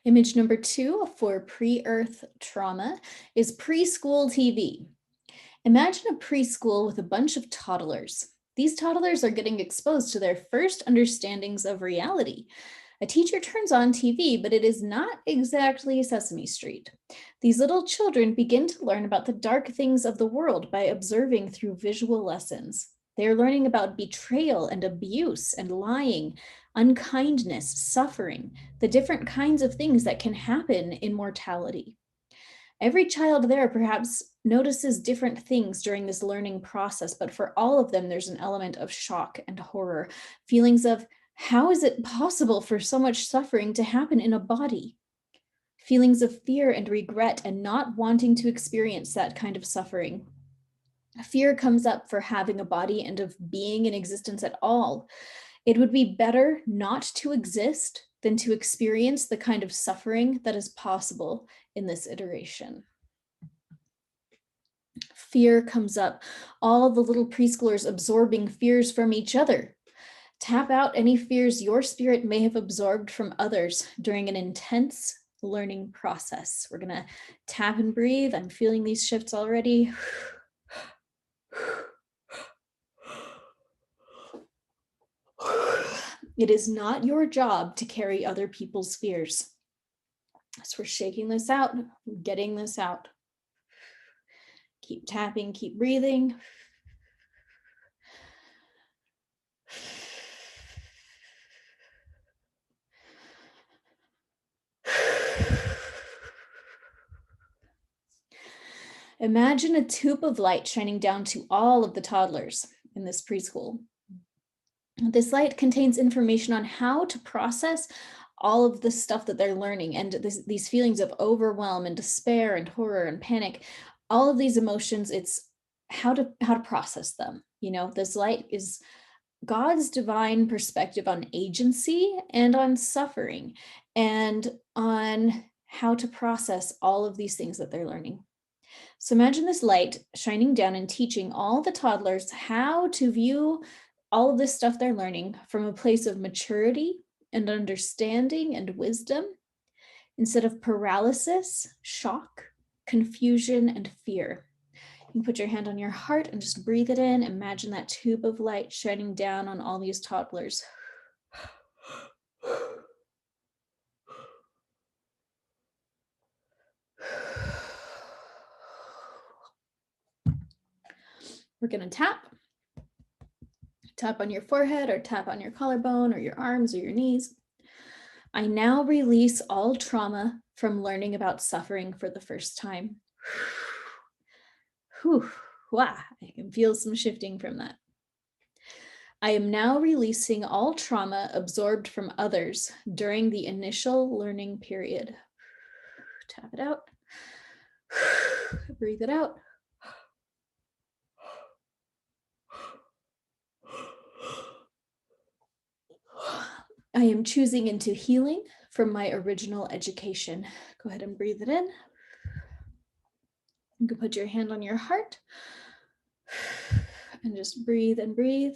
Image number 2 for pre-Earth trauma is preschool TV. Imagine a preschool with a bunch of toddlers. These toddlers are getting exposed to their first understandings of reality. A teacher turns on TV, but it is not exactly Sesame Street. These little children begin to learn about the dark things of the world by observing through visual lessons. They are learning about betrayal and abuse and lying, unkindness, suffering, the different kinds of things that can happen in mortality. Every child there perhaps notices different things during this learning process, but for all of them, there's an element of shock and horror, feelings of how is it possible for so much suffering to happen in a body? Feelings of fear and regret and not wanting to experience that kind of suffering. Fear comes up for having a body and of being in existence at all. It would be better not to exist than to experience the kind of suffering that is possible in this iteration. Fear comes up, all the little preschoolers absorbing fears from each other. Tap out any fears your spirit may have absorbed from others during an intense learning process. We're gonna tap and breathe. I'm feeling these shifts already. It is not your job to carry other people's fears. So we're shaking this out, getting this out. Keep tapping, keep breathing. Imagine a tube of light shining down to all of the toddlers in this preschool. This light contains information on how to process all of the stuff that they're learning and these feelings of overwhelm and despair and horror and panic. All of these emotions, it's how to process them. You know, this light is God's divine perspective on agency and on suffering and on how to process all of these things that they're learning. So imagine this light shining down and teaching all the toddlers how to view all of this stuff they're learning from a place of maturity and understanding and wisdom instead of paralysis, shock, confusion, and fear. You can put your hand on your heart and just breathe it in. Imagine that tube of light shining down on all these toddlers. We're going to tap on your forehead or tap on your collarbone or your arms or your knees. I now release all trauma from learning about suffering for the first time. Whew, wow, I can feel some shifting from that. I am now releasing all trauma absorbed from others during the initial learning period. Tap it out. Breathe it out. I am choosing into healing from my original education. Go ahead and breathe it in. You can put your hand on your heart and just breathe and breathe.